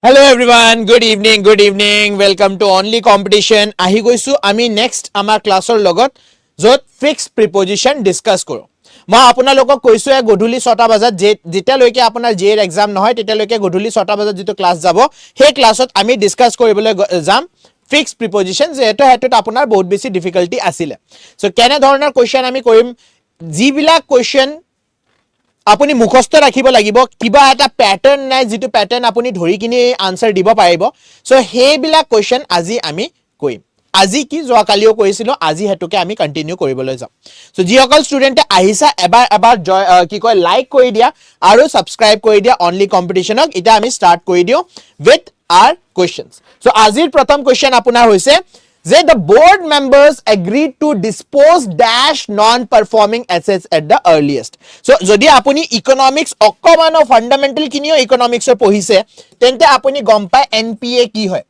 Hello everyone, good evening, welcome to Only Competition. আহি গৈছো আমি নেক্সট আমাৰ ক্লাছৰ লগত য'ত ফিক্স প্ৰিপজিশন ডিসকাস কৰো। মই আপোনালোকক কৈছো গধুলি 6টা বজাত যেতিয়ালৈকে আপোনাৰ জেৰ এক্সাম নহয় তেতিয়ালৈকে গধুলি 6টা বজাত যেটো ক্লাছ যাব সেই ক্লাছত আমি ডিসকাস কৰিবলৈ যাম ফিক্স প্ৰিপজিশন যেটো হেতুত আপোনাৰ বহুত বেছি ডিফিকাল্টি আছিল। সো কেনে ধৰণৰ কোৱেশ্চন আমি কৰিম যিবিলাক কোৱেশ্চন আপুনি মুখস্থ ৰাখিব লাগিব কিবা এটা প্যাটাৰ্ন নাই যেটো প্যাটাৰ্ন আপুনি ধৰি কিনে আনসাৰ দিব পাৰিব। সো হেবিলাক কোৱেশ্চন আজি আমি কৰিম। আজি কি যোৱা কালিও কৈছিলো আজি হেতুকে আমি কন্টিনিউ কৰিবলৈ যাম। সো যিসকল ষ্টুডেন্টে আহিছা এবাৰ কি কয় লাইক কৰি দিয়া আৰু সাবস্ক্ৰাইব কৰি দিয়া অনলি কম্পিটিশনক। এটা আমি স্টাৰ্ট কৰি দিও উইথ आवर কোৱেশ্চনস। সো আজিৰ প্ৰথম কোৱেশ্চন আপোনাৰ হৈছে যে the board members agreed to dispose dash non-performing assets at the earliest. So, যদি আপুনি economics অকমানো fundamental কিনিও economics পঢ়িছে তেন্তে আপুনি গম পায় NPA কি হয়।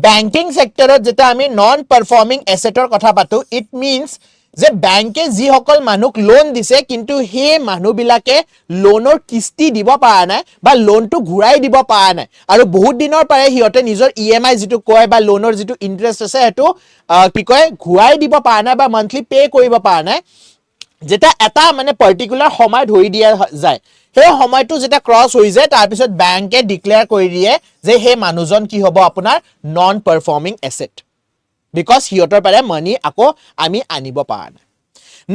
banking sectorত যেটা আমি non-performing assetৰ কথা পাতো it means যে ব্যাংকে যি সকল মানুক লোন দিছে কিন্তু হে মানুহবিলাকে লোনৰ কিস্তি দিব পৰা নাই বা লোনটো ঘূৰাই দিব পৰা নাই আৰু বহুত দিনৰ পাৰে হিয়তে নিজৰ ইএমআই যেটো কয় বা লোনৰ যেটো ইন্টাৰেষ্ট আছে হেতু কি কয় ঘূৰাই দিব পৰা নাই বা মান্থলি পে কৰিব পৰা নাই যেটা এটা মানে পাৰ্টিকুলাৰ সময় ধৰি দিয়া যায় সেই সময়টো যেটা ক্ৰস হৈ যায় তাৰ পিছত ব্যাংকে ডিক্লেয়াৰ কৰি দিয়ে যে হে মানুহজন কি হ'ব আপোনাৰ নন পাৰফৰ্মিং এসেট because হিয়তৰ পাৰে মানি আকৌ আমি আনিব পৰা নাই।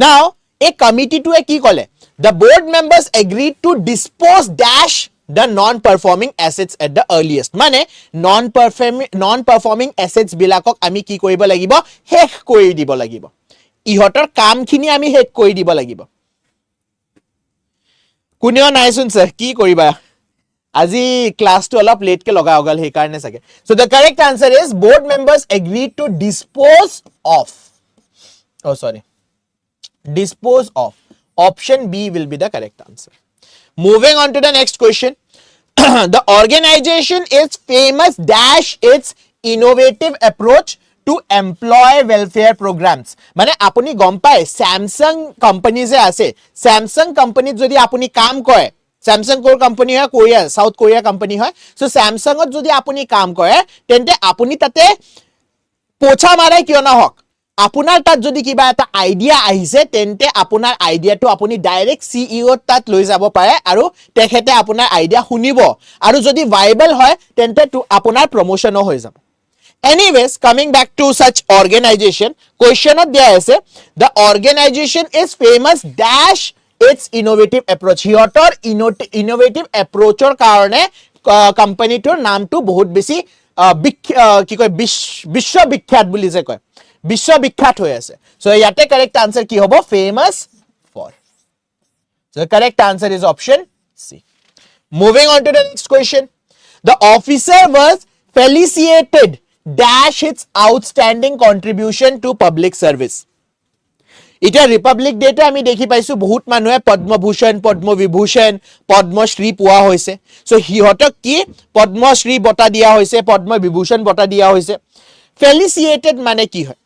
Now a committee to a কি কলে the board members agreed to dispose dash the non-performing assets at the earliest মানে non-performing assets বিলাকক আমি কি কৰিব লাগিব শেষ কৰি দিব লাগিব ইহতৰ কামখিনি আমি শেষ কৰি দিব লাগিব। কোনেও নাইচোন স্যাৰ কি কৰিবা আজি ক্লাছটো অলপ লেট কে লগা গল সেই কাৰণে সকে। So the correct answer is board members agreed to dispose of dispose of. Option B will be the correct answer. Moving on to the next question. The organization is famous dash its innovative approach to employee welfare programs. মানে আপুনি গম পায় Samsung company যে আছে Samsung company যদি আপুনি কাম কৰে Samsung কোৰ কোম্পানী হয় কোৰিয়া সাউথ কোৰিয়া কোম্পানী হয় সো Samsungত যদি আপুনি কাম কৰে তেন্তে আপুনি তাতে পোছা মাৰাই কিয় না হক আপোনাৰ তাত যদি কিবা এটা আইডিয়া আহিছে তেন্তে আপোনাৰ আইডিয়াটো আপুনি ডাইৰেক্ট সিইও তাত লৈ যাব পাৰে আৰু তেখেতে আপোনাৰ আইডিয়া শুনিব আৰু যদি ভাইবল হয় তেন্তে আপোনাৰ প্ৰমোশনও হৈ যাব। Anyways, coming back to such organization, question of there is the organization is famous dash its innovative approach. Hiyotor innovative approach or karone company tour naam to bahut besi ki koy bishwa bikkhat boli je koy bishwa bikkhat hoy ase. So yate correct answer ki hobo famous for. So the correct answer is option C. Moving on to the next question. The officer was felicitated dash its outstanding contribution to public service. Ita Republic Day te ami dekhi paisu bahut manue Padma Bhushan, Padma Vibhushan, Padma Shri poa hoise. So hihotok ki Padma Shri bota dia hoise, Padma Vibhushan bota dia hoise. Felicitated mane ki hoy?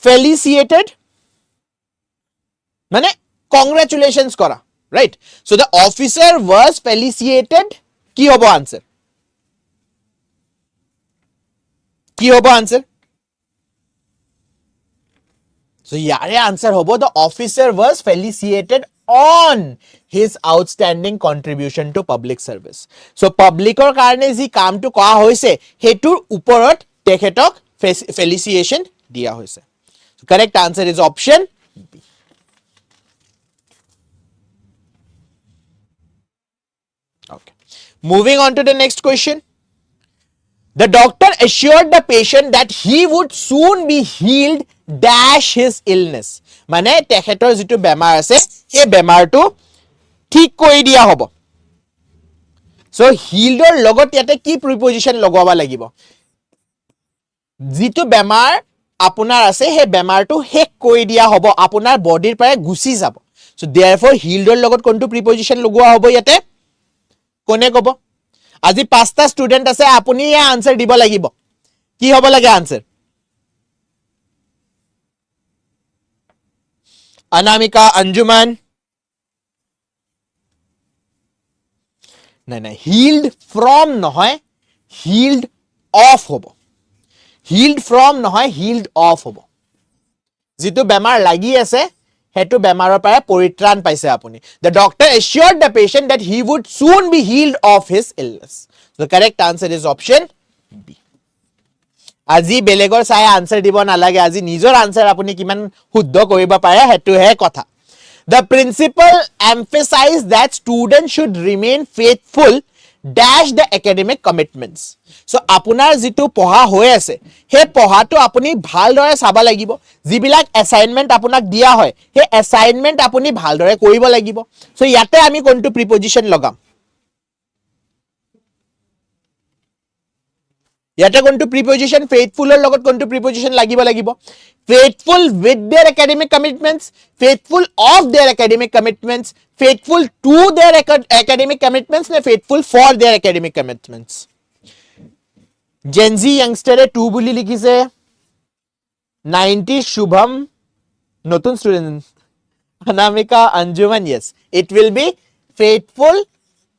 Felicitated mane congratulations kora, right? So the officer was felicitated ki hobo answer? কি হবো answer So yare answer hobo the officer was felicitated on his outstanding contribution to public service. So publicor karone ji kaam to koa hoise hetur uporot tekhetok felicitation dia hoise. So correct answer is option B. Okay, moving on to the next question. The doctor assured the patient that he would soon be healed dash his illness. মানে তেখেতৰ যেটো বেমাৰ আছে এই বেমাৰটো ঠিক কৰি দিয়া হ'ব। So healedৰ লগত ইয়াতে কি প্ৰিপজিশন লগাবা লাগিব যেটো বেমাৰ আপোনাৰ আছে হে বেমাৰটো শেষ কৰি দিয়া হ'ব আপোনাৰ বডিৰ পৰা গুছি যাব। So therefore healedৰ লগত কোনটো প্ৰিপজিশন লগোৱা হ'ব ইয়াতে কোনে কব আজি 5টা স্টুডেন্ট আছে আপুনি এই আনসার দিব লাগিব কি হ'ব লাগে আনসার अनामिका अंजुमन নাই healed from নহয় healed of হ'ব healed from নহয় healed of হ'ব যেটো বেমাৰ লাগি আছে হেতু বেমাৰৰ পৰা পৰিত্ৰাণ পাইছে আপুনি the doctor assured the patient that he would soon be healed of his illness the correct answer is option B আজি বেলেগৰ চাই আনসাৰ দিব নালাগে আজি নিজৰ আনসাৰ আপুনি কিমান শুদ্ধ কৰিব পাৰে হেতু হে কথা the principal emphasized that students should remain faithful dash the academic commitments so আপোনাৰ যেটো পঢ়া হৈ আছে হে পঢ়াটো আপুনি ভালদৰে চাবা লাগিব জিবিলাক অ্যাসাইনমেন্ট আপোনাক দিয়া হয় হে অ্যাসাইনমেন্ট আপুনি ভালদৰে কৰিব লাগিব so ইয়াতে আমি কোনটো প্ৰিপজিশন লগাম ইয়াতে কোনটো প্ৰিপজিশন ফেইথফুলৰ লগত কোনটো প্ৰিপজিশন লাগিব faithful with their academic commitments faithful of their academic commitments faithful to their academic commitments ne faithful for their academic commitments Gen Z youngster e 2 বুলি লিখিছে 90 শুভম নতুন student Anamika Anjuman yes it will be faithful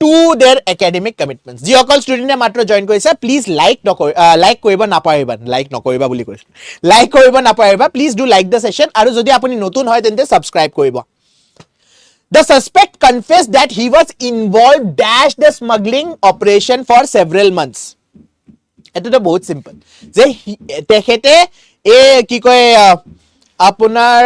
to their academic commitments ji okol student e matro join koise please like koiba napariba like nokoriba boli koise like koriba napariba please do like the session aru jodi apuni notun hoy tente subscribe koriba the suspect confessed that he was involved dash the smuggling operation for several months eto to bahut simple je tekhete e ki koy আপোনাৰ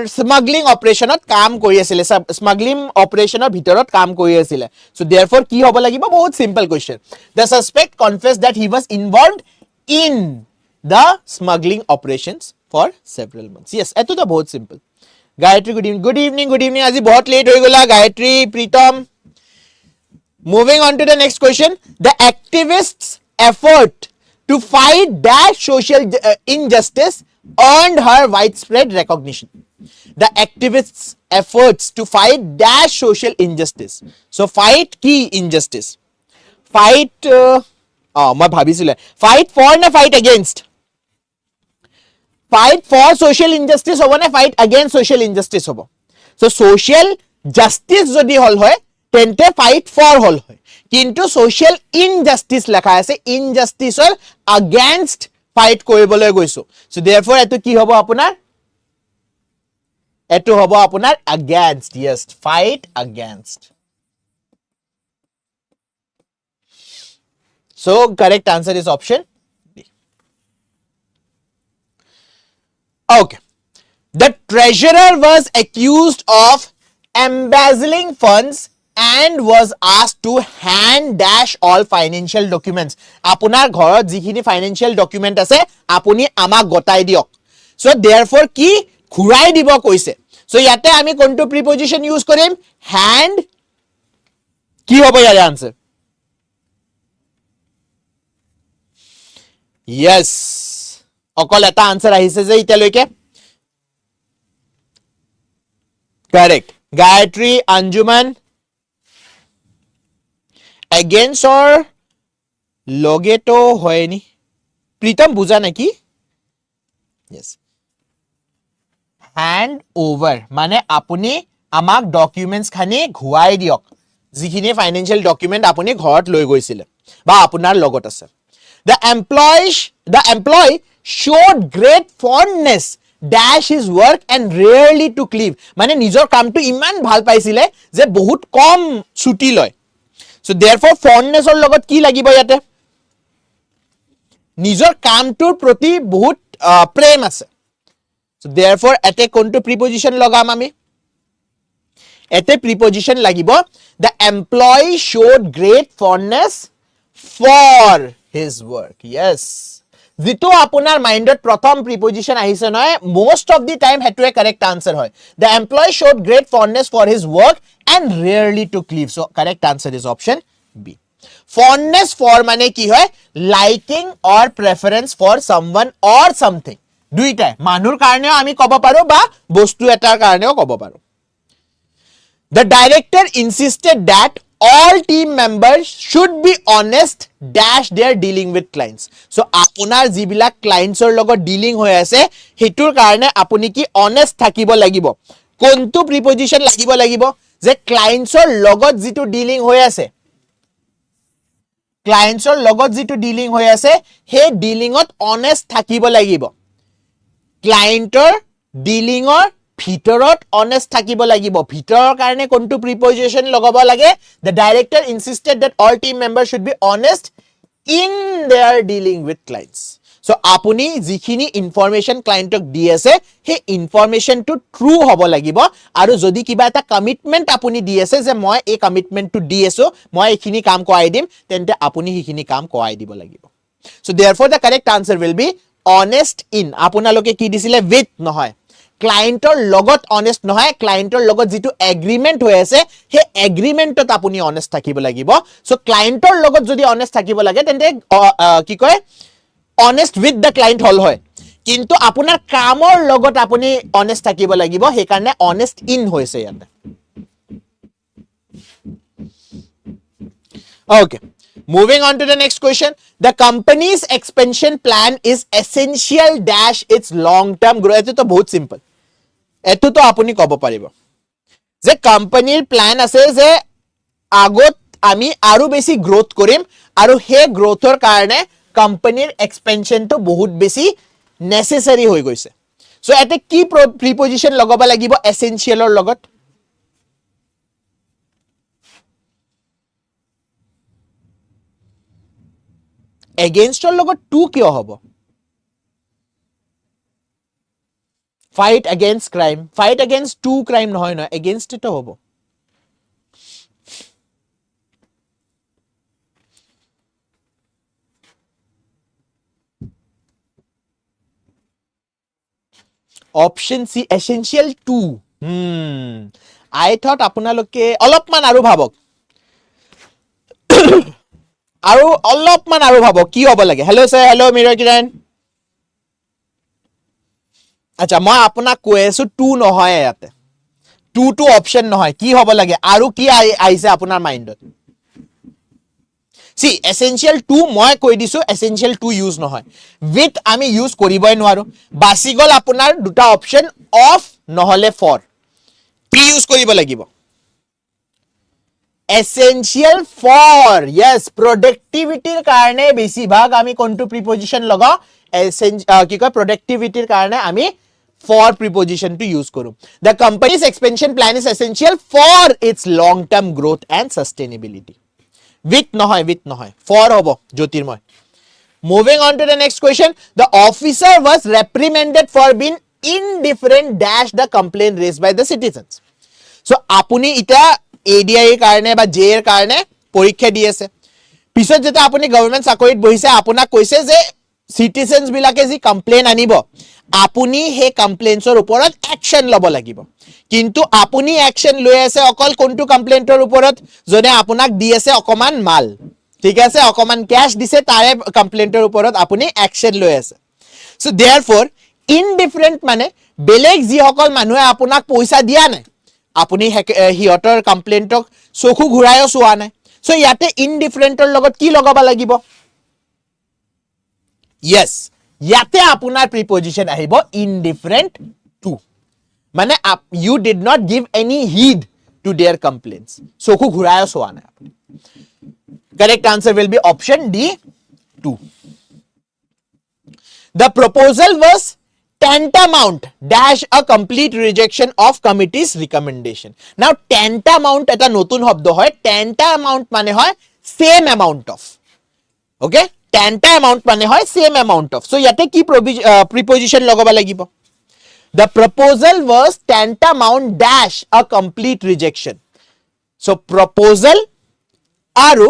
smuggling অপাৰেশনত কাম কৰি আছিল smuggling অপাৰেশনৰ ভিতৰত কাম কৰি আছিল so therefore কি হ'ব লাগিব বহুত simple question the suspect confessed that he was involved in the smuggling operations for several months yes এটো তো বহুত সিম্পল গায়ত্ৰী good evening আজি বহুত লেট হৈ গলা Gayatri Pritam moving on to the next question the activists effort to fight that social injustice earned her widespread recognition the activists efforts to fight dash social injustice so fight ki injustice fight মই ভাবিছিল fight for na fight against fight for social injustice hobo na fight against social injustice hobo so social justice jodi hol hoy tente fight for hol hoy kintu social injustice লেখা আছে injustice or against fight কৰিবলৈ গৈছো so therefore এটো কি হ'ব আপোনাৰ এটো হ'ব আপোনাৰ against yes fight against so correct answer is option D okay the treasurer was accused of embezzling funds and was asked to hand dash all financial documents আপোনাৰ ঘৰত যিখিনি ফাইনান্সিয়াল ডকুমেন্ট আছে আপুনি আমাক গটাই দিয়ক so therefore কি ঘুৰাই দিব কৈছে so ইয়াতে আমি কোনটো প্ৰিপজিশন ইউজ কৰিম hand কি হ'ব ইয়াৰ আনসাৰ yes অকল এটা আনসাৰ আহিছে যে ইতিয়ালৈকে correct Gayatri Anjuman against or logeto hoy ni pritam buja naki yes hand over mane apuni amak documents khani ghuai diok jikhini financial document apuni ghorot loi goisile ba apunar logot ase the employee showed great fondness dash his work and rarely took leave mane nijor kam tu iman bhal paisile je bahut kom chuti loy so therefore fondness or logot ki lagibo yate nijor kamtur proti bahut prem ase so therefore ate kontu preposition logam ami ate preposition lagibo the employee showed great fondness for his work yes যেটো আপোনাৰ মাইন্ডত প্ৰথম প্ৰিপজিশন আহিছে নহয় most of the time হেতু এ correct answer হয় the employee showed great fondness for his work and rarely took leave so correct answer is option B fondness for মানে কি হয় liking or preference for someone or something দুইটা মানুহৰ কাৰণেও আমি কব পাৰো বা বস্তু এটাৰ কাৰণেও কব পাৰো the director insisted that all team members should be honest dash their dealing with clients so apunar jibilak clients or logot dealing hoy ase hetur karone apuni ki honest thakibo lagibo kontu preposition lagibo je clients or logot jitu dealing hoy ase ক্লায়েন্টছৰ লগত যেটো dealing হৈ আছে হে ডিলিংত honest থাকিব লাগিব ক্লায়েন্টৰ ডিলিংৰ ভিতৰত honest থাকিব লাগিব ভিতৰৰ কাৰণে কোনটো প্ৰিপজিশন লগাব লাগে the director insisted that all team members should be honest in their dealing with clients so আপুনি যিখিনি ইনফৰমেশন ক্লায়েন্টক দি আছে হে ইনফৰমেশনটো ট্ৰু হ'ব লাগিব আৰু যদি কিবা এটা কমিটমেন্ট আপুনি দি আছে যে মই এই কমিটমেন্টটো দি আছো মই এইখিনি কাম কৰাই দিম তেন্তে আপুনি হিখিনি কাম কৰাই দিব লাগিব so therefore the correct answer will be honest in আপোনালোকে কি দিছিলে with নহয় ক্লায়েন্টৰ লগত অনেষ্ট নহয় ক্লায়েন্টৰ লগত যেটো এগ্ৰিমেন্ট হৈ আছে হে এগ্ৰিমেন্টত আপুনি অনেষ্ট থাকিব লাগিব সো ক্লায়েন্টৰ লগত যদি অনেষ্ট থাকিব লাগে তেন্তে কি কয় honest with the client হল হয় কিন্তু আপোনাৰ কামৰ লগত আপুনি honest থাকিব লাগিব হে কাৰণে honest in হৈছে ইয়াতে okay moving on to the next question the company's expansion plan is essential dash its long term growth এটো তো বহুত সিম্পল এটো তো আপুনি কব পাৰিব যে কোম্পানীৰ প্ল্যান আছে যে আগত আমি আৰু বেছি গ্ৰোথ কৰিম আৰু হে গ্ৰোথৰ কাৰণে কোম্পানীৰ এক্সপেনশন তো বহুত বেছি নেসেসাৰি হৈ গৈছে সো এতে কি প্ৰিপজিশন লগাব লাগিব এসেনশিয়ালৰ লগত এগেইনষ্টৰ লগত টু কিয় হ'ব fight against crime fight against two crime নহয় নহয় against it হ'ব option C essential 2 I thought আপোনালোকে অলপমান আৰু ভাবক আৰু অলপমান আৰু ভাবক কি হ'ব লাগে হেল্ল স্যাৰ হেল্ল মিৰৰ কিৰণ আচ্ছা মই আপোনাক কৈ আছো 2 নহয় ইয়াতে 2 টু অপশন নহয় কি হ'ব লাগে আৰু কি আইছে আপোনাৰ মাইন্ডত সি এসেনশিয়াল 2 মই কৈ দিছো এসেনশিয়াল 2 ইউজ নহয় উইথ আমি ইউজ কৰিবই নোৱাৰো বাসি গল আপোনাৰ দুটা অপশন অফ নহলে ফৰ কি ইউজ কৰিব লাগিব essential for yes productivityৰ কাৰণে বেছি ভাগ আমি কোনটো প্ৰিপজিশন লগাও কি কয় productivityৰ কাৰণে আমি for preposition to use কৰো the company's expansion plan is essential for its long term growth and sustainability with নহয় for hobo jyotirmoy moving on to the next question the officer was reprimanded for being indifferent dash the complaint raised by the citizens so apuni ita ADRE কাৰণে বা JAA এৰ কাৰণে পৰীক্ষা দি আছে পিছত যেটা আপুনি গভৰ্নমেন্ট চাকৰিত বহিছে আপোনাক কৈছে যে সিটিজেন্স বিলাকে যি কমপ্লেইন আনিব আপুনি হে কমপ্লেইনছৰ ওপৰত অ্যাকশন লব লাগিব কিন্তু আপুনি অ্যাকশন লৈ আছে অকল কোনটো কমপ্লেইন্টৰ ওপৰত জনে আপোনাক দি আছে অকমান মাল ঠিক আছে অকমান ক্যাশ দিছে তাৰে কমপ্লেইন্টৰ ওপৰত আপুনি অ্যাকশন লৈ আছে সো देयरफॉर ইনডিফারেন্ট মানে বেলেগ যি সকল মানুহে আপোনাক পইচা দিয়া নাই আপুনি হিয়তৰ কমপ্লেইন্টক চকু ঘুৰায়ো চোৱা নাই সো ইয়াতে ইনডিফাৰেন্টৰ লগত কি লগাব লাগিব yes ইয়াতে আপোনাৰ প্ৰিপজিশন আহিব indifferent to মানে you did not give any heed to their complaints চকু ঘুৰায়ো চোৱা নাই আপুনি correct answer will be option D 2 the proposal was tantamount dash a complete rejection of committee's recommendation now tantamount eta notun shobdo hoy tantamount mane hoy same amount of okay tantamount mane hoy same amount of so yate ki preposition lagaba lagibo the proposal was tantamount dash a complete rejection so proposal aru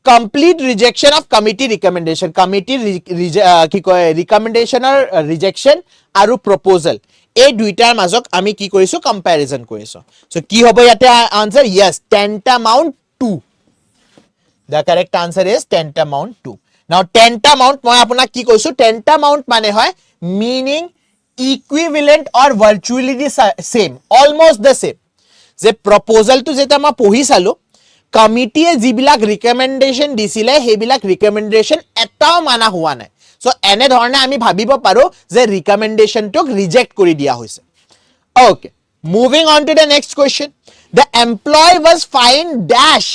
complete rejection of committee recommendation committee ki koy recommendation or rejection aru proposal এই দুইটাৰ মাজক আমি কি কৰিছো কম্পাৰিজন কৰিছো so কি হ'ব ইয়াতে answer yes tantamount to the correct answer is tantamount to now tantamount মই আপোনাক কি কৈছো tantamount মানে হয় meaning equivalent or virtually the same almost the same যে proposal to যেটা মই পঢ়ি চালো কমিটিয়ে যিবিলাক ৰিকমেন্ডেশন দিছিলে হেবিলাক ৰিকমেন্ডেশন এটাও মানা হোৱা নাই সো এনে ধৰণে আমি ভাবিব পাৰো যে ৰিকমেন্ডেশন টক ৰিজেক্ট কৰি দিয়া হৈছে okay moving on to the next question the employee was fined dash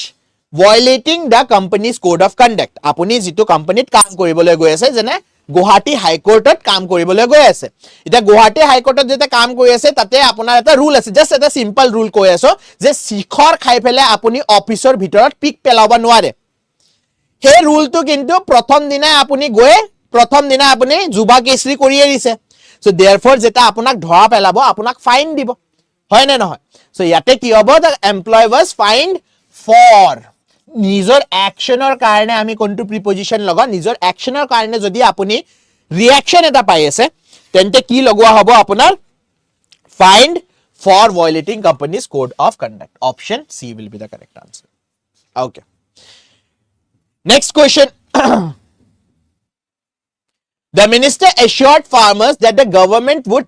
violating the company's code of conduct. আপুনি যেটো কোম্পানীত কাম কৰিবলৈ গৈ আছে যেনে গুৱাহাটী হাইকোৰ্টত কাম কৰিবলৈ গৈ আছে এটা গুৱাহাটী হাইকোৰ্টত যেতে কাম কৰি আছে তাতে আপোনাৰ এটা ৰুল আছে জাস্ট এটা সিম্পল ৰুল কৈ আছো যে শিখৰ খাই ফেলে আপুনি অফিচৰ ভিতৰত পিক পেলাব নোৱাৰে হে ৰুলটো কিন্তু প্ৰথম দিনাই আপুনি গৈ প্ৰথম দিনা আপুনি জুবা কেছৰি কৰি এৰিছে সো देयरफॉर যেটা আপোনাক ধৰা পেলাব আপোনাক ফাইন দিব হয় নে নহয় সো ইয়াতে কি হ'ব the employee was fined for নিজৰ একশনৰ কাৰণে আমি কোনটো প্ৰিপজিশন লগা নিজৰ একশনৰ কাৰণে যদি আপুনি ৰিঅ্যাকশন এটা পাই আছে তেন্তে কি লগোৱা হ'ব আপোনাৰ fined for violating company's code of conduct option C will be the correct answer okay next question the minister assured farmers that the government would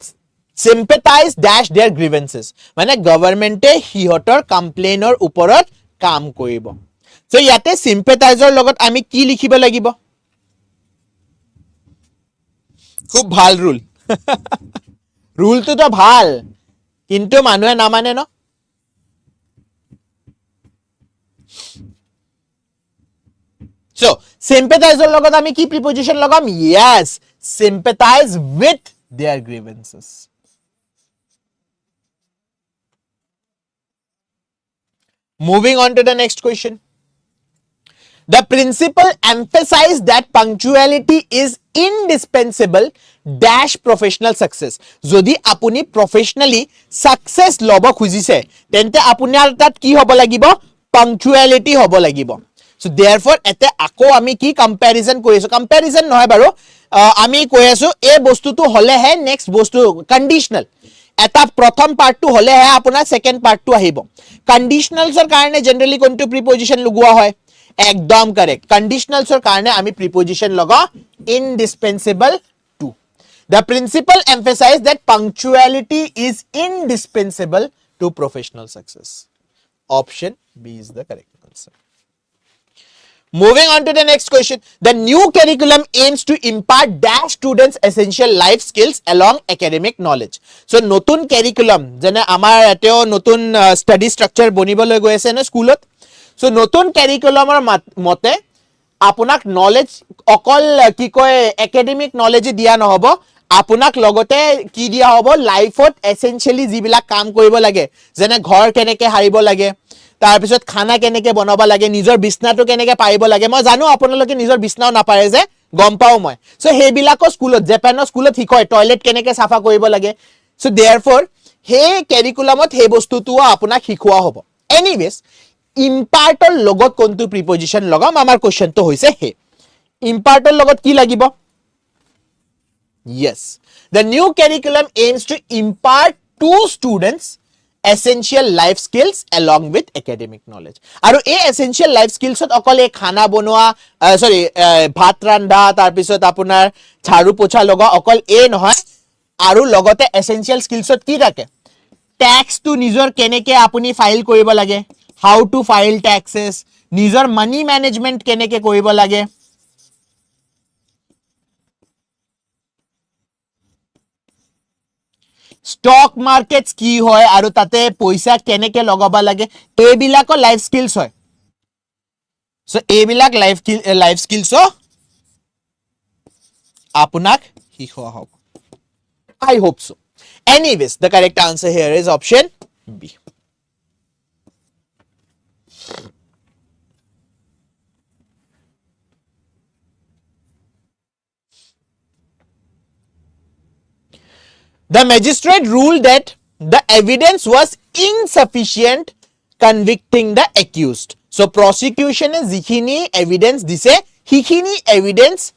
sympathize dash their grievances মানে গভৰ্ণমেন্টে হিহতৰ কমপ্লেইনৰ ওপৰত কাম কৰিব সো ইয়াতে sympathizer লগত আমি কি লিখিব লাগিব খুব ভাল ৰুল ৰুলটো তো ভাল কিন্তু মানুহে না মানে ন So, sympathizer logot ami ki preposition logam? Yes, sympathize with their grievances. Moving on to the next question. The principal emphasized that punctuality is indispensable dash professional success. Jodi apuni professionally success lobo khujise, tente apunar tat ki hobo lagibo? Punctuality hobo lagibo. So therefore ete ako ami ki comparison koiso comparison nohoy baro ami koiso e bostu tu hole he next bostu conditional eta prothom part tu hole he apuna second part tu ahibo conditionals or karone generally kontu preposition lugua hoy ekdom correct conditionals or karone ami preposition loga indispensable to the principal emphasized that punctuality is indispensable to professional success option B is the correct answer. Moving on to the next question. The new curriculum aims to impart dash students essential life skills along academic knowledge. So, notun curriculum, jane amar ateo notun study structure bonibole goi ase na schoolot. So, notun curriculum or mote apunak knowledge okol ki koy academic knowledge dia no hobo. আপোনাক লগতে কি দিয়া হ'ব লাইফত essentially জিবিলা কাম কৰিব লাগে যেনে ঘৰ কেনেকে হাৰিব লাগে তাৰ পিছত খানা কেনেকে বনাব লাগে নিজৰ বিছনাটো কেনেকে পাইব লাগে মই জানো আপোনালোকে নিজৰ বিছনাও নাপাৰে যে গম পাও মই সো হেবিলাকো স্কুলত জাপানৰ স্কুলত শিকায় টয়লেট কেনেকে সাফা কৰিব লাগে সো देयरफॉर হে কাৰিকুলামত হে বস্তুটো আপোনাক শিকোৱা হ'ব এনিৱেজ ইম্পাৰ্টৰ লগত কোনটো প্ৰিপজিশন লগাম আমাৰ কোশ্চনটো হৈছে হে ইম্পাৰ্টৰ লগত কি লাগিব Yes, the new curriculum aims to impart to students essential life skills along with academic knowledge. Aru a essential life skills ot okol e khana bonwa bhat randha tar pisot apunar charu pocha loga okol e nohoy aru logote essential skills ot ki thake tax to nijor keneke apuni file koribo lage how to file taxes nijor money management keneke koribo lage stock markets ki hoy aru tate poisa keneke logaba lage ebilako life skills hoy so ebilak life skills o apunak hikhoa hob I hope so anyways the correct answer here is option B The magistrate ruled that the evidence was insufficient convicting the accused. So prosecution is jikhini evidence dise hikhini evidence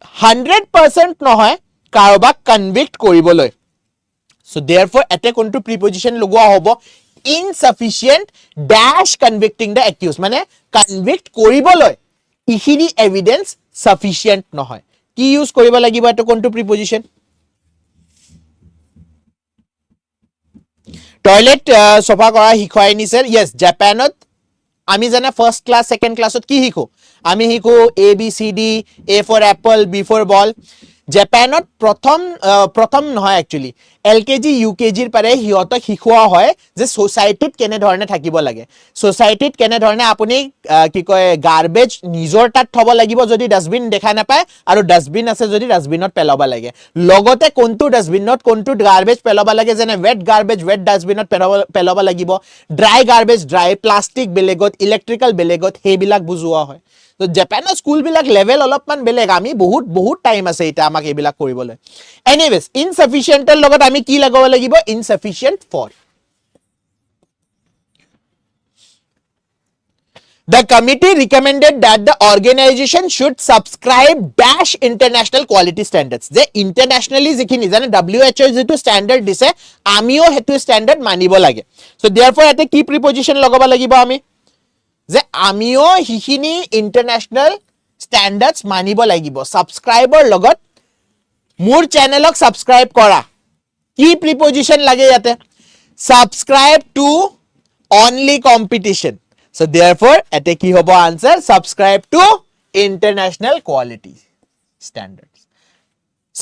100% nohoy karobak convict koriboloi. So therefore ate kontu preposition logwa hobo insufficient dash convicting the accused mane convict koriboloi hikhini evidence sufficient nohoy ki use koriba lagiba eto kontu preposition Toilet sofa kora hikhoi ni sir yes Japanot ami jana first class second class ot ki hiko ami hiko A B C D A for apple B for ball Japanot prothom nohoy actually LKG UKG পাৰে হিয়তক শিখোৱা হয় যে সোসাইটিত কেনে ধৰণে থাকিব লাগে সোসাইটিত কেনে ধৰণে আপুনি কি কয় গাৰ্বেজ নিজৰ তাত থব লাগিব যদি ডাস্টবিন দেখা নাপায় আৰু ডাস্টবিন আছে যদি ডাস্টবিনত পেলাব লাগে লগতে কোনটো ডাস্টবিনত কোনটো গাৰ্বেজ পেলাব লাগে যেনে ওয়েট গাৰ্বেজ ওয়েট ডাস্টবিনত পেলাব লাগিব ড্ৰাই গাৰ্বেজ ড্ৰাই প্লাষ্টিক বেলেগত ইলেক্ট্ৰিক্যাল বেলেগত হেবিলাক বুজোৱা হয় তো জাপানৰ স্কুল বিলাক লেভেল অলপমান বেলেগ আমি বহুত টাইম আছে এটা আমাক এইবিলাক কৰিবলৈ এনিৱেজ ইনসাফিচিয়েন্টৰ লগত আমি কি লগাব লাগিব ইনসাফিচিয়েন্ট for The committee recommended that the organization should subscribe dash international quality standards. The internationally jikhini jane WHO jitu standard dise amio hetu standard manibo lage. So therefore ate ki preposition lagaba lagibo ami je amio hikhini international standards manibo lagibo. Subscriber logot mur channel ok subscribe kora. Ki preposition lage yate subscribe to only competition. So therefore, ate ki hobo answer subscribe to international quality standards.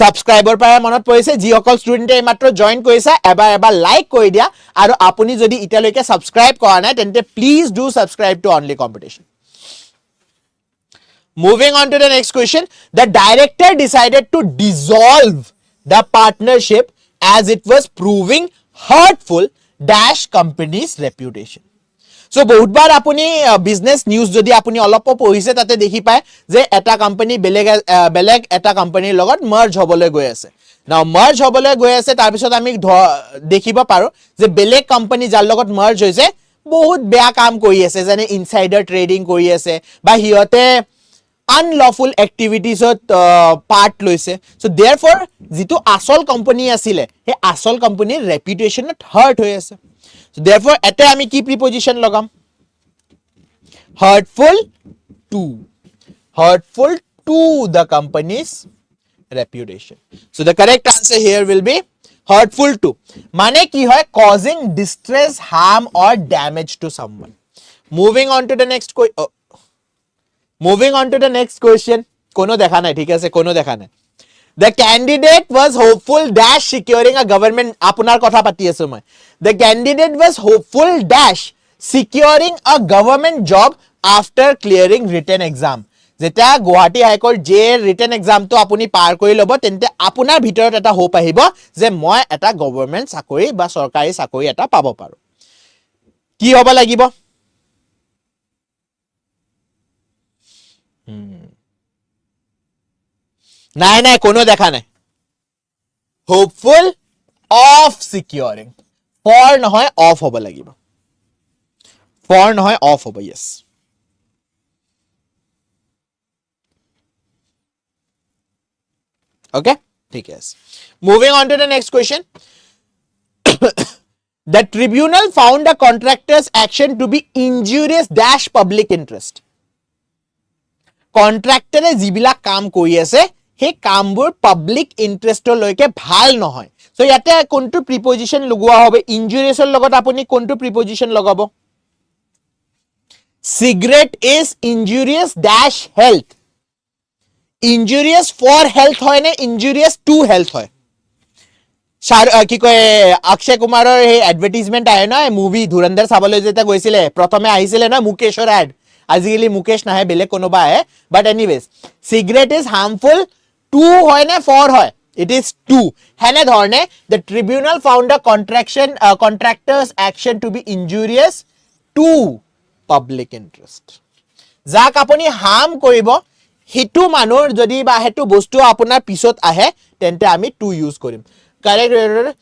Subscriber para monot poise ji okol student e matro join koisa ebar like koi dia aru apuni jodi italoike subscribe kora nai tente please do subscribe to only competition. Moving on to the next question, the director decided to dissolve the partnership as it was proving hurtful dash company's reputation. So বহুত বার আপুনি business news যদি আপুনি অলপ পঢ়িছে তাতে দেখি পায় যে এটা কোম্পানি বেলেগ এটা কোম্পানিৰ লগত মাৰ্জ হবলৈ গৈ আছে নাও মাৰ্জ হবলৈ গৈ আছে তাৰ পিছত আমি দেখিব পাৰো যে বেলেগ কোম্পানি যাৰ লগত মাৰ্জ হৈছে বহুত বেয়া কাম কৰি আছে যেনে ইনসাইডাৰ ট্ৰেডিং কৰি আছে বা হিয়তে unlawful activities part লৈছে so therefore যিটো আসল কোম্পানি আছিল হে আসল কোম্পানিৰ ৰেপুটেশনত হার্ট হৈ আছে so therefore ate ami ki preposition lagam hurtful to the company's reputation so the correct answer here will be hurtful to mane ki hoy causing distress harm or damage to someone moving on to the next question kono dekha nai thik ase kono dekha nai the candidate was hopeful dash securing a government apunar kotha pati asu moi the candidate was hopeful dash securing a government job after clearing written exam jeta Guwahati High Court je written exam to apuni par kori lobo tente apunar bhitorot eta hope ahibo je moi eta government sakori ba sarkari sakori eta pabo paro ki hoba lagibo নাই কোনো দেখা নাই hopeful of securing for নহয় off হ'ব লাগিব for নহয় off হ'ব yes okay ঠিক আছে moving on to the next question the tribunal found a contractor's action to be injurious dash public interest contractor e jibila কাম কৰি আছে হে কামবোৰ পাবলিক ইন্টাৰেষ্টৰ লৈকে ভাল নহয় সো ইয়াতে কোনটো প্ৰিপজিশন লগোৱা হবে ইনজুৰিয়াছৰ লগত আপুনি কোনটো প্ৰিপজিশন লগাব cigarette is injurious dash health injurious for health হয় নে injurious to health হয় কি কয় অক্ষয় কুমাৰৰ হে এডভাৰটাইজমেন্ট আহে না মুভি ধুৰন্ধৰ চাবলৈ যেটা গৈছিলে প্ৰথমে আহিছিলে না মুকেশৰ এড আজিকালি মুকেশ নাহে বেলেগ কোনোবা আহে বাট anyways cigarette is harmful to hoy na for hoy it is to hene dhorne the tribunal found a contractor's action to be injurious to public interest jak apuni harm koribo hitu manor jodi ba hetu bostu apunar pisot ahe tente ami to use korim correct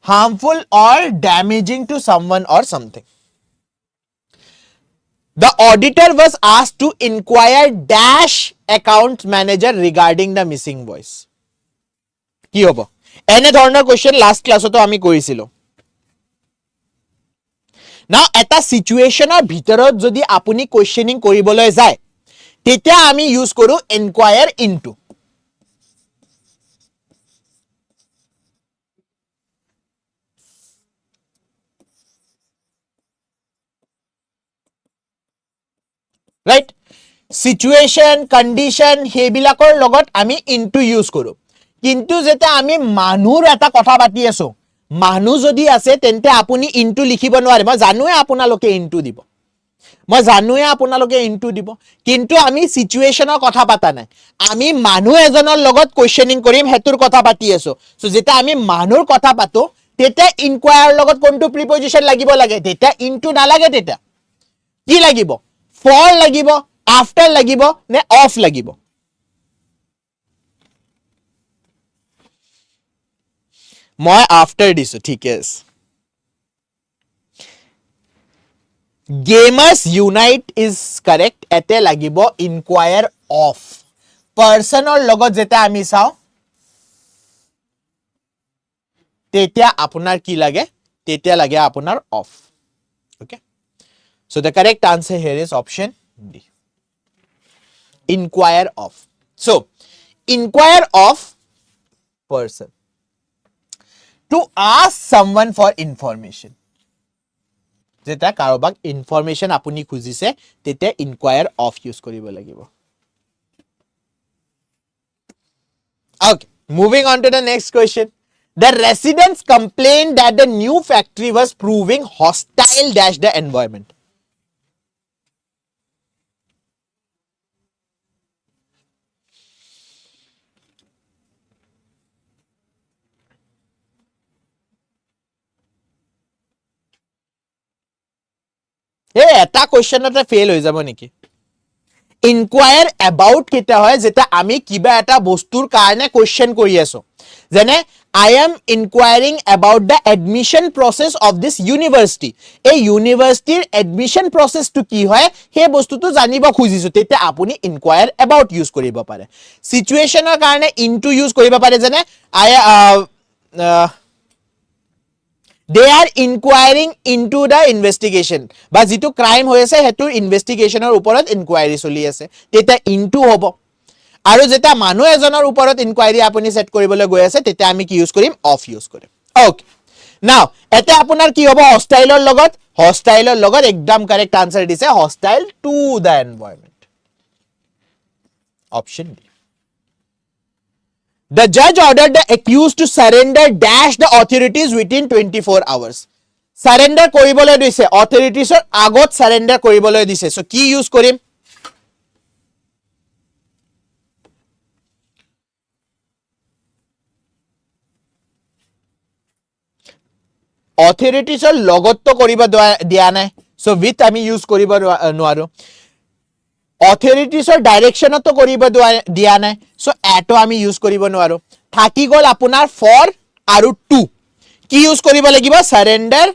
harmful or damaging to someone or something the auditor was asked to inquire dash account manager regarding the missing voice ki hobo ene dhornor question last class to ami korisilo now eta situation or bhitorot jodi apuni questioning koriboloi jay tetia ami use koru inquire into right situation condition hebilakor logot ami into use koru কিন্তু যেটা আমি মানুহৰ এটা কথা পাতি আছো মানুহ যদি আছে তেন্তে আপুনি ইনটু লিখিব নোৱাৰে মই জানোৱে আপোনালোকে ইনটু দিব মই জানোৱে আপোনালোকে ইনটু দিব কিন্তু আমি সিচুৱেশনৰ কথা পাতা নাই আমি মানুহ এজনৰ লগত কোৱেশ্চনিং কৰিম হেতুৰ কথা পাতি আছো সো যেটা আমি মানুহৰ কথা পাতো তেটা ইনকুৱায়াৰ লগত কোনটো প্ৰিপজিশন লাগিব লাগে তেটা ইনটু নালাগে তেটা কি লাগিব ফৰ লাগিব আফটাৰ লাগিব নে অফ লাগিব মই আফটাৰ দিছো ঠিক আছে Gamers unite is correct. Ete lagibo inquire of. Personal logot jeta ami sao. Tetia apunar ki lage. Tetia lage apunar of. Okay. So the correct answer here is option D. Inquire of. So inquire of person. To ask someone for information. যেটা কাৰোবাক information আপুনি খুজিছে তেতে ইনকুৱায়াৰ of use কৰিব লাগিব Okay, moving on to the next question. The residents complained that the new factory was proving hostile dash the environment. এটা কোৱেশ্চনতে fail হৈ যাব নেকি ইনকুৱায়াৰ এবাউট কেটা হয় যেটা আমি কিবা এটা বস্তুৰ কাৰণে কোৱেশ্চন কৰি আছো যেনে I am inquiring about the admission process of this university এই ইউনিভাৰ্সিটিৰ এডমিশন প্ৰসেসটো কি হয় সেই বস্তুটো জানিব খুজিছো তেতে আপুনি ইনকুৱায়াৰ এবাউট ইউজ কৰিব পাৰে সিচুৱেশনৰ কাৰণে ইনটু ইউজ কৰিব পাৰে যেনে They are inquiring into the investigation. Ba jitu crime hoye ase hetu investigation or uporot inquiry choli ase. Teta into hobo. Aru jeta manu ejonor uporot inquiry apuni set koribole goi ase teta ami ki use korim off use korim. Okay. Now, ete apunar ki hobo hostile or logot ekdam correct answer dise hostile to the environment. Option D. The judge ordered the accused to surrender dash the authorities within 24 hours. Surrender koribole dise authorities or agot surrender koribole dise. So ki use korim? Authorities or logot to koriba dia nai. So with ami use koriba noaro. Authorities or direction to koriba dia nai. So ato ami use koriba noaro. Thaki gol apunar for aru to. Ki use koriba lagiba surrender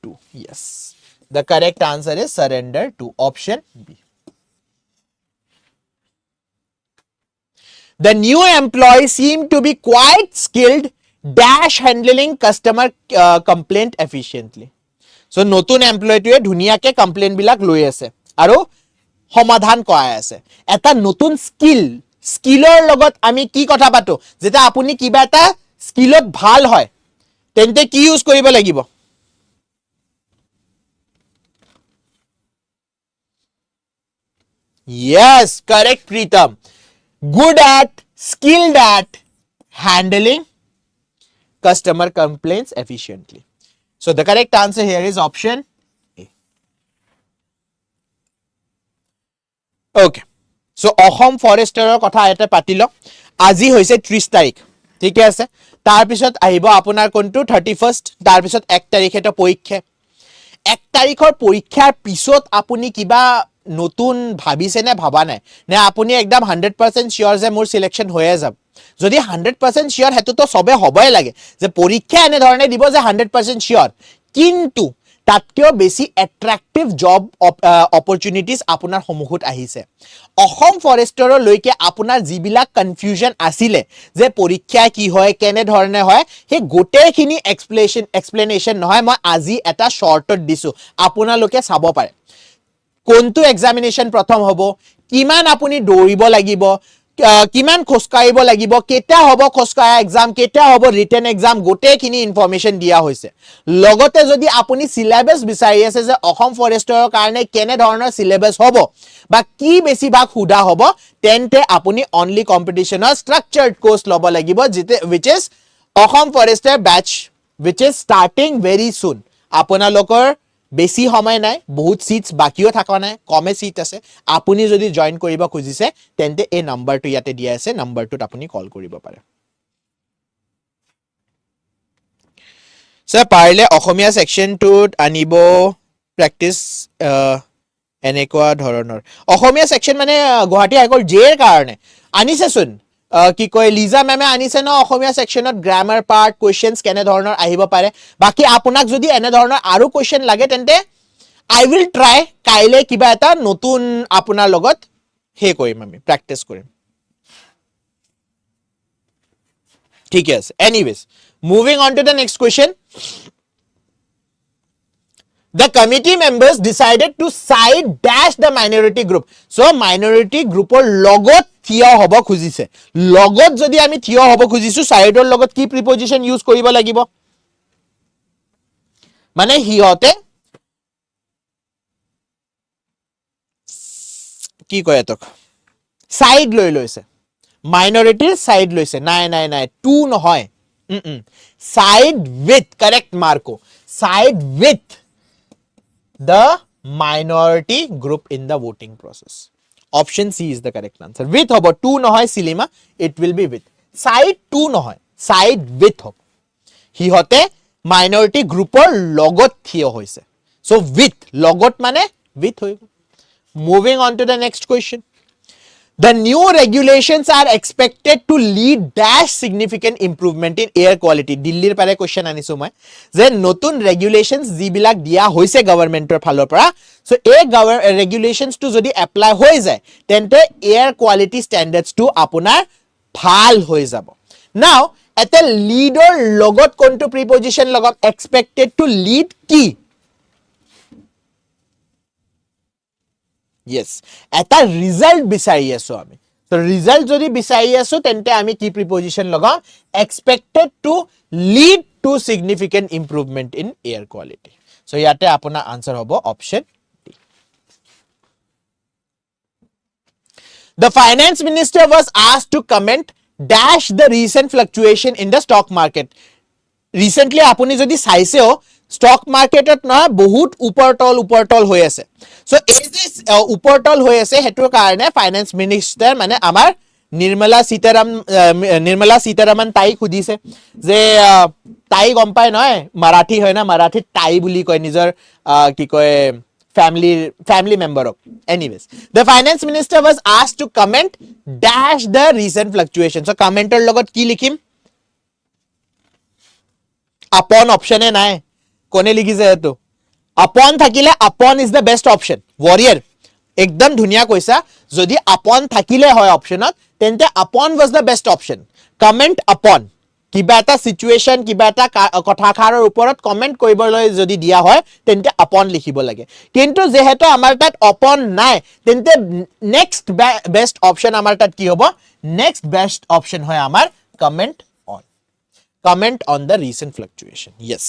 to. Yes. The correct answer is surrender to. Option B. The new employee seemed to be quite skilled dash handling customer complaint efficiently. So notun employee to dhuniya ke complaint bilak loi ase. Aru সমাধান কৰাই আছে এটা নতুন স্কিলৰ লগত আমি কি কথা পাতো যেটা আপুনি কিবা এটা স্কিলত ভাল হয় তেন্তে কি ইউজ কৰিব লাগিব Yes, correct Pritam. Good at, skilled at handling customer complaints efficiently. So the correct answer here is option Okay. So Assam Foresterer কথা এটা পাতিলো আজি হৈছে 30 তাৰিখ ঠিক আছে তাৰ পিছত আহিব আপোনাৰ কোনটো 31st তাৰ পিছত 1 তাৰিখ এটা পৰীক্ষা 1 তাৰিখৰ পৰীক্ষাৰ পিছত আপুনি কিবা নতুন ভাবিছে নে ভাবা নাই নে আপুনি একদম 100% শিওর যে মোৰ সিলেকশন হয়ে যাব যদি 100% শিওৰ হেতু তো সবে হবই লাগে যে পৰীক্ষা এনে ধৰণে দিব যে 100% শিওৰ কিন্তু তাতকেও বেছি অ্যাট্ৰাক্টিভ জব অপৰচুনিটিজ আপোনাৰ সমুখত আহিছে অসম ফৰেষ্টৰৰ লৈকে আপোনাৰ জিবিলাক কনফিউজন আছিল যে পৰীক্ষা কি হয় কেনে ধৰণে হয় হে গোটেইখিনি এক্সপ্লেনেশন নহয় মই আজি এটা শৰ্টত দিছো আপোনালোকে চাব পাৰে কোনটো এক্সামিনেশন প্ৰথম হ'ব কিমান আপুনি দৌৰিব লাগিব কিমান খোজকাঢ়িব লাগিব, কেতিয়া হ'ব খোজকাঢ়া এক্সাম, কেতিয়া হ'ব ৰিটেন এক্সাম, গোটেইখিনি ইনফৰমেশ্যন দিয়া হৈছে। লগতে যদি আপুনি চিলেবাছ বিচাৰি আছে যে অসম ফৰেষ্টৰ কাৰণে কেনে ধৰণৰ চিলেবাছ হ'ব বা কি বেছিভাগ সোধা হ'ব, তেন্তে আপুনি অনলি কম্পিটিশ্যনৰ ষ্ট্ৰাকচাৰ্ড কোৰ্চ ল'ব লাগিব, which is অসম ফৰেষ্টৰ বেচ, which is starting very soon। আপোনালোকৰ বেছি সময় নাই, বহুত সিটস বাকিও থকা নাই, কমে সিট আছে। আপুনি যদি জয়েন কৰিব খুজিছে তেন্তে এই নাম্বাৰটো ইয়াতে দিয়া আছে, নাম্বাৰটোত আপুনি কল কৰিব পাৰে। স্যাৰ পাৰিলে অসমীয়া সেকশনটোত আনিব প্ৰেক্টিস এনেকুৱা ধৰণৰ। অসমীয়া সেকশন মানে গুৱাহাটী হাইকোৰ্ট জেৰ কাৰণে আনিছেচোন, কি কয় লিজা মেমে আনিছে ন অসমীয়া সেকশনত গ্ৰামাৰ পাৰ্ট, কুৱেশ্যনছ কেনে ধৰণৰ আহিব পাৰে। বাকি আপোনাক যদি এনে ধৰণৰ আৰু কুৱেশ্যন লাগে তেন্তে আই উইল ট্ৰাই কাইলে কিবা এটা নতুন আপোনাৰ লগত হে কৰিম, আমি প্ৰেক্টিস কৰিম। ঠিক আছে, anyways moving on to the next question. The committee members decided to side dash the minority group. So minority group or logot থিয় হ'ব খুজিছে। লগত যদি আমি থিয় হ'ব খুজিছো, সাইডৰ লগত কি প্ৰিপজিশন ইউজ কৰিব লাগিব? মানে হিহতে কি কয় এতক সাইড লৈ লৈছে, মাইনৰিটিৰ সাইড লৈছে। নাই নাই নাই, টু নহয়, side with, correct Marco, side with the minority group in the voting process. Option C is the correct answer. With hobo, two nohoy silima, it will be with. Side two nohoy, side with hob. Hi hote minority group or logot thiyo hoise. So with, logot mane with hoy. Moving on to the next question. The new regulations are expected to lead dash significant improvement in air quality. Dillir pare question anisu moi je notun regulations jibilak dia hoise governmentor phalor para, so ei regulations to jodi apply hoi jay tente air quality standards to apunar bhal hoi jabo. Now at a leader logot kontu preposition logot expected to lead ki? Yes, এটা result বিচাৰি আছো আমি। তো result যদি বিচাৰি আছো তেন্তে আমি কি প্ৰিপজিশন লগাম? Expected to lead to significant improvement in air quality. So ইয়াতে আপোনাৰ আনসাৰ হ'ব option D. The finance minister was asked to comment dash the recent fluctuation in the stock market. Recently আপুনি যদি চাইছেও stock market না বহুত উপৰতল হৈ আছে। So is this উপৰতল হৈ আছে, হেতুৰ কাৰণে ফাইনেন্স মিনিষ্টাৰ মানে আমাৰ নিৰ্মলা সীতাৰামন তাই খুদিছে যে তাই গম পায় নহয় মাৰাঠী হয় না, মাৰাঠীত তাই বুলি কয় নিজৰ কি কয় family member of. Anyways, the finance minister was asked to comment dash the recent fluctuation. So commenter logot ki likhim? Upon option e nai, কোনে লিখিছে এটো? আপন থাকিলে আপন is the best option. Warrior একদম ধুনিয়া কৈছা, যদি আপন থাকিলে হয় অপশনত তেন্তে আপন was the best option. Comment আপন, কিবা এটা সিচুৱেশন, কিবা এটা কথাষাৰৰ ওপৰত কমেন্ট কৰিবলৈ যদি দিয়া হয় তেন্তে আপন লিখিব লাগে। কিন্তু যেহেতু আমাৰ তাত আপন নাই তেন্তে নেক্সট বেষ্ট অপশন আমাৰ তাত কি হ'ব? নেক্সট বেষ্ট অপশন হয় আমাৰ comment on. Comment on the recent fluctuation. Yes.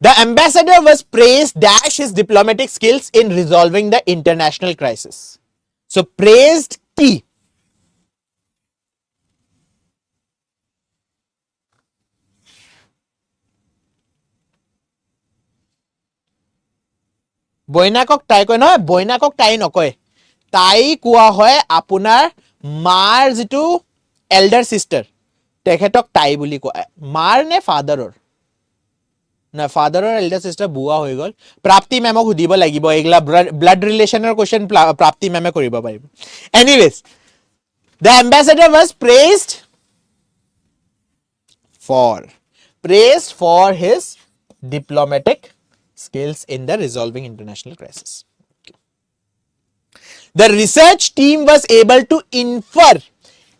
The ambassador was praised dash his diplomatic skills in resolving the international crisis. So praised ki? বৈনাকক তাই কয় নহয়, বৈনাকক তাই নকয়, তাই কোৱা হয় আপোনাৰ মাৰ যেটো এল্ডাৰ সিস্টাৰ, তেখেতক তাই বুলি কয়। মাৰ নে ফাদাৰৰ? না ফাদাৰৰ এল্ডাৰ সিস্টাৰ বুৱা হৈ গল। প্ৰাপ্তি মেমক সুধিব লাগিব, এগলা ব্লাড ৰিলেশনৰ কোৱেশ্চন প্ৰাপ্তি মেমে কৰিব পাৰিব। Anyways, the ambassador was praised for his diplomatic skills in the resolving international crisis. The research team was able to infer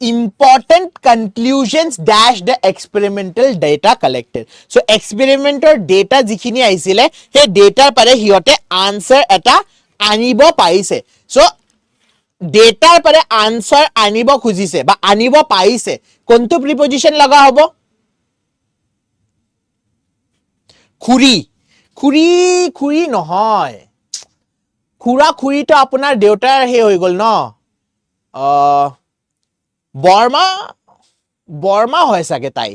important conclusions dash the experimental data collected. So experimental data jikhini aisile he data pare hiote answer eta anibo paise. So data pare answer anibo khujise ba anibo paise kontu preposition laga hobo khuri khuri khuri nohoy khura khuri to apunar deutar he hoi gol no Burma Burma হয় সাগে তাই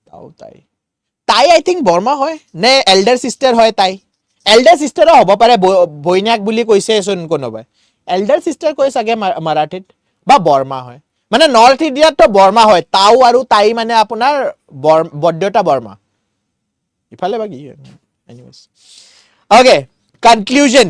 তাও তাই তাই আই think Barma হয় নে elder সিস্টাৰ হয় তাই এল্ডাৰ সিস্টাৰ হ'ব পাৰে বৈনাক বুলি কৈছে চোন কোনোবাই এল্ডাৰ সিস্টাৰ কৈ সাগে মাৰাঠীত বা বৰ্মা হয় মানে নৰ্থ ইণ্ডিয়াত তো বৰ্মা হয় তাও আৰু তাই মানে আপোনাৰ বৰ্দেউতা বৰ্মা ইফালে বা কি এনিৱেজ ওকে কনক্লুজন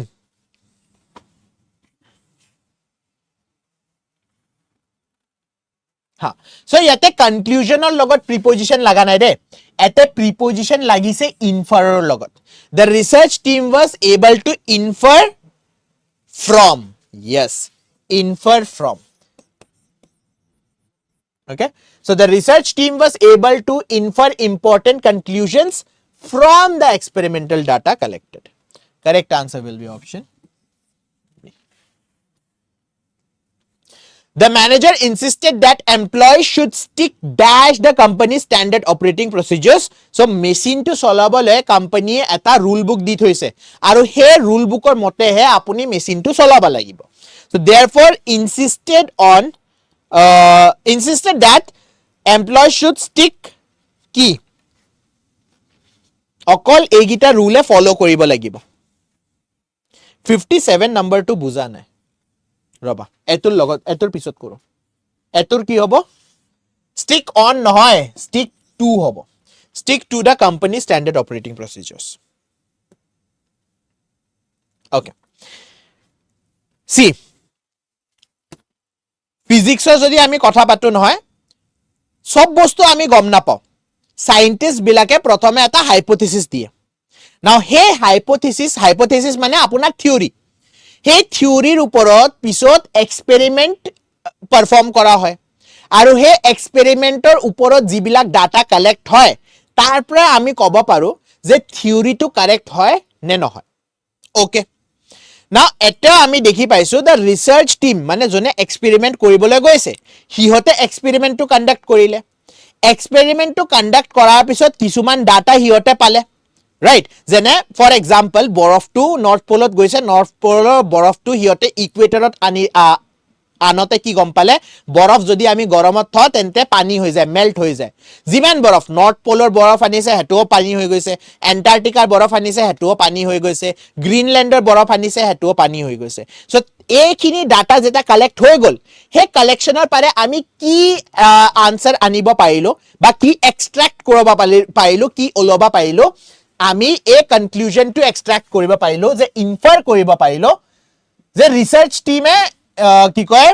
हाँ so याते conclusion और लगत preposition लगा नहीं रे ऐते preposition लगी से infer और लगत the research team was able to infer from yes infer from okay so the research team was able to infer important conclusions from the experimental data collected correct answer will be option The manager insisted that employees should stick dash the company's standard operating procedures. So machine to solabole company eta rule book di thoise. Aru he rule book or mote hai apuni machine to solaba lagibo. So therefore insisted that employees should stick ki okol egita rule follow koribo lagibo. 57 number to buza nai. ৰবা এতুৰ লগত এতুৰ পিছত কৰো এতুৰ কি হ'ব stick on নহয় stick to হ'ব stick to the company standard operating procedures okay see physics যদি আমি কথা পাতো নহয় সব বস্তু আমি গম নাপাও সায়েন্টিস্ট বিলাকে প্ৰথমে এটা হাইপোথিসিস দিয়ে নাও হে হাইপোথিসিস মানে আপোনাৰ থিওৰি हे থিওৰিৰ ওপৰত পিছত এক্সপেৰিমেন্ট পাৰফৰ্ম কৰা হয় আৰু হে এক্সপেৰিমেন্টৰ ওপৰত যিবিলাক ডাটা কালেক্ট হয় তাৰ পৰা আমি কব পাৰো যে থিওৰিটো কারেক্ট হয় নে নহয় ওকে নাও এটা আমি দেখি পাইছো দা ৰিসাৰ্চ টিম মানে জনে এক্সপেৰিমেন্ট কৰিবলৈ গৈছে হিহতে এক্সপেৰিমেন্টটো কন্ডাক্ট কৰিলে এক্সপেৰিমেন্টটো কন্ডাক্ট কৰাৰ পিছত কিছুমান ডাটা হিহতে পালে right যেনে ফৰ এক্সাম্পল বৰফটো নৰ্থ পোলত গৈছে নৰ্থ পোলৰ বৰফটো হিয়তে ইকুৱেটৰত আনতে কি গম পালে বৰফ যদি আমি গৰমত থ তেন্তে পানী হৈ যায় মেল্ট হৈ যায় যিমান বৰফ নৰ্থ পোলৰ বৰফ আনিছে হেটোও পানী হৈ গৈছে এন্টাৰ্কটিকাৰ বৰফ আনিছে হেটোও পানী হৈ গৈছে গ্ৰীনল্যান্ডৰ বৰফ আনিছে হেটোও পানী হৈ গৈছে সো এইখিনি ডাটা যেটা কালেক্ট হৈ গল হে কালেকশনৰ পাৰে আমি কি আনসাৰ আনিব পাৰিলো বা কি এক্সট্ৰাক্ট কৰিব পাৰিলো কি ওলবা পাৰিলো আমি এই কনক্লুজন টু এক্সট্ৰাক্ট কৰিব পাৰিলো যে ইনফাৰ কৰিব পাৰিলো যে ৰিসাৰ্চ টিমে কি কয়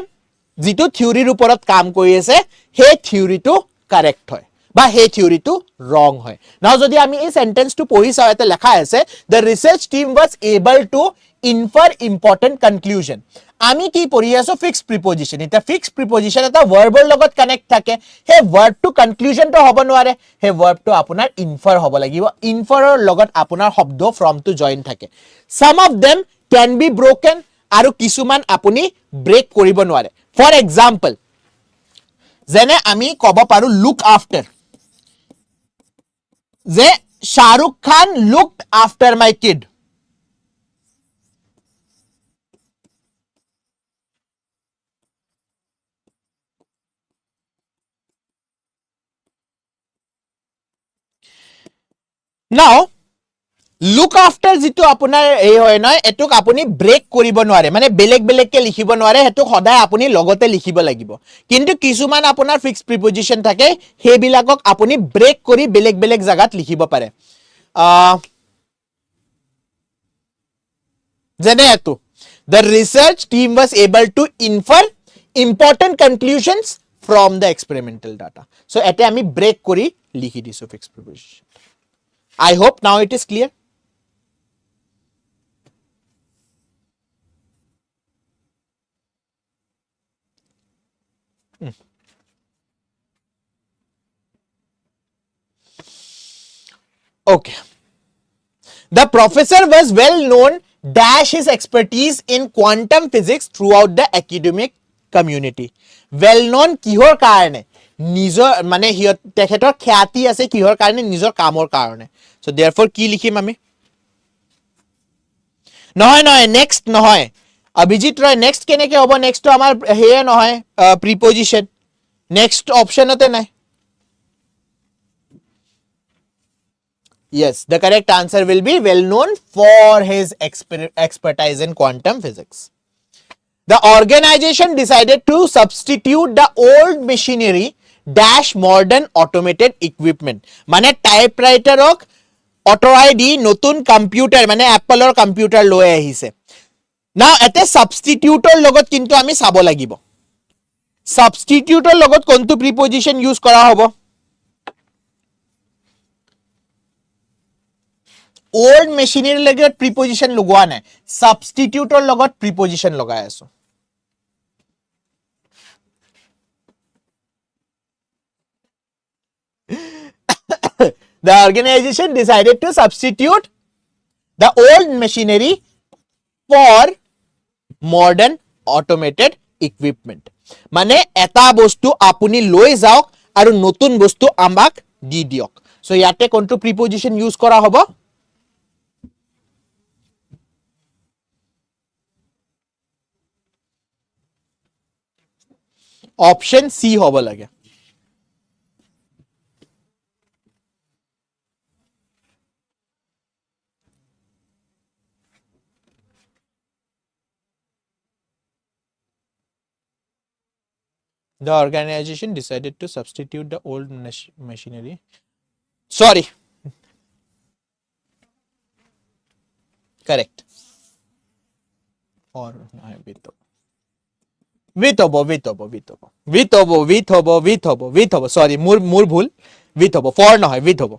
যেটো থিওৰিৰ ওপৰত কাম কৰি আছে হে থিওৰিটো কাৰেক্ট হয় বা হে থিওৰিটো ৰং হয় নাও যদি আমি এই সেন্টেন্সটো পঢ়ি চাও এতে লেখা আছে the research team was able to infer important conclusion আমি কি পঢ়ি আছো ফিক্সড প্ৰিপজিশন এটা ফিক্সড প্ৰিপজিশন এটা ভাৰ্বৰ লগত কানেক্ট থাকে হে ভাৰ্বটো কনক্লুজনটো হ'ব নোৱাৰে হে ভাৰ্বটো আপোনাৰ ইনফাৰ হ'ব লাগিব ইনফাৰৰ লগত আপোনাৰ শব্দ ফ্ৰম টু জয়েন থাকে some of them can be broken আৰু কিছুমান আপুনি ব্ৰেক কৰিব নোৱাৰে ফৰ এক্সাম্পল যেনে আমি কব পাৰো লুক আফটাৰ যে শাহৰুখ খান লুকড আফটাৰ মাই কিড নাও লুক আফটাৰ যেটো আপোনাৰ এই হয় নয় এটুক আপুনি ব্ৰেক কৰিব নোৱাৰে মানে বেলেগ বেলেগকে লিখিব নোৱাৰে হেতু সদায় আপুনি লগতে লিখিব লাগিব কিন্তু কিছুমান আপোনাৰ ফিক্সড প্ৰিপজিশন থাকে হেবিলাকক আপুনি ব্ৰেক কৰি বেলেগ বেলেগ জাগাত লিখিব পাৰে যেনে এটো the research team was able to infer important conclusions from the experimental data so এতে আমি ব্ৰেক কৰি লিখি দিছো fixed প্ৰিপজিশন I hope now it is clear Okay. The professor was well known dash his expertise in quantum physics throughout the academic community. Well known কিহৰ কাৰণে নিজৰ মানে হিয়ত তেখেতৰ খ্যাতি আছে কিহৰ কাৰণে নিজৰ কামৰ কাৰণে so therefore কি লিখিম আমি নহয় next নহয় অভিজিত ৰয় next কেনেকে হ'ব next তো আমাৰ হেয়ে নহয় preposition next optionতে নাই Yes, the correct answer will be well known for his expertise in quantum physics. The organization decided to substitute the old machinery dash modern automated equipment. Mane typewriter ok authorai di notun computer mane Apple or computer loi ahise. Now ete substitute or logot kintu ami sabo lagibo. Substitute or logot kontu preposition use kora hobo. Old machinery লগত preposition লগোৱা নাই substitute ৰ লগত preposition লগাই আছো The organization decided to substitute the old machinery for modern automated equipment মানে এটা বস্তু আপুনি লৈ যাওক আৰু নতুন বস্তু আমাক দি দিয়ক সো ইয়াতে কোনটো preposition ইউজ কৰা হ'ব Option C hobo lage. The organization decided to substitute the old machinery. Sorry. Correct. Or I beat with hobo sorry mur bhul with hobo for no hoy with hobo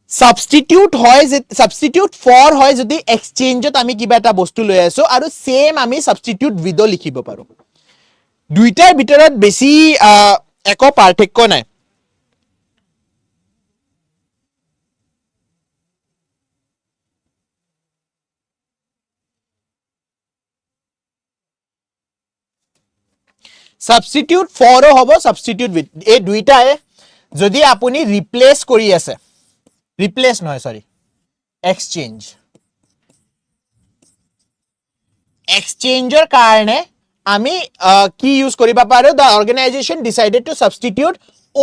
substitute hoy substitute for hoy jodi exchange ot ami kiba eta bostu loi aso aru same ami substitute with o likhibo paro duitar bitorat besi eko parthekyo nai Substitute for hobo substitute with a duita e jodi apuni replace kori ase replace noy sorry exchange exchanger karone ami ki use koriba paro the organization decided to substitute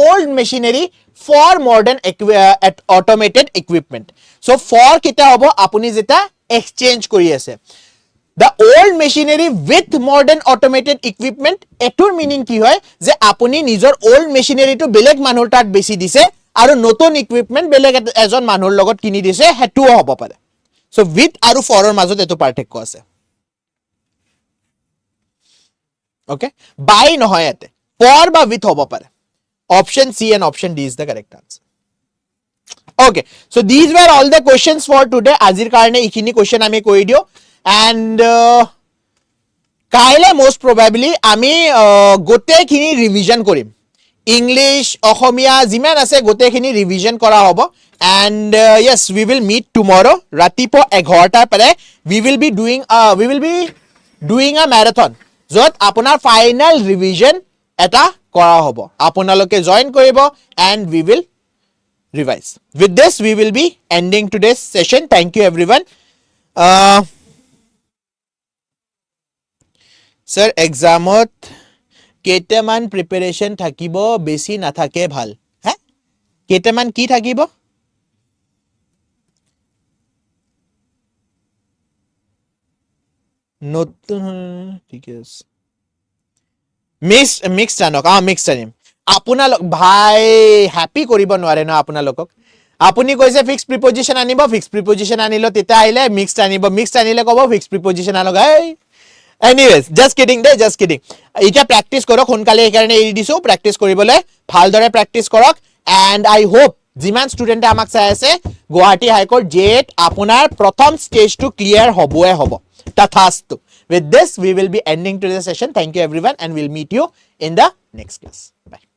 old machinery for modern automated equipment so for kita hobo apuni jeta exchange kori ase The old machinery with modern automated equipment etur meaning ki hoy je apuni nijor old machinery to beleg manor tat besi dise aru noton equipment beleg ejon manor logot kini dise hetu hobo pare so with aru for or majot etu parthekyo ase okay by nohoy ete for ba with hobo pare option C and option D is the correct answer okay so these were all the questions for today azir karone ikhini question ami koi dio and kaile most probably ami gote khini revision korim English Ohomia jiman ase gote khini revision kora hobo and yes we will meet tomorrow ratipo 11 ta pare we will be doing a marathon jot apunar final revision eta kora hobo apunaloke join koribo and we will revise with this we will be ending today's session thank you everyone Sir, examot keteman preparation thakibo besi nathake bhal. Ha? Keteman ki thakibo? Notun ঠিক আছে mixed anok mixed anim আপোনালোক ভাই happy কৰিব নোৱাৰে ন আপোনালোকক আপুনি কৈছে fix প্ৰিপজিশন আনিব ফিক্স প্ৰিপজিশন আনিলো তেতা আইলে মিক্সড আনিব মিক্সড আনিলে কব ফিক্স প্ৰিপজিশন আনক Anyways, just kidding. Ita practice korok honkale ekarone eri disu practice koribole bhal dore practice korok and I hope jiman student amak sai ase Guwahati High Court JAA apunar prothom stage to clear hoboe hobo tathastu with this we will be ending today's session thank you everyone and we'll meet you in the next class bye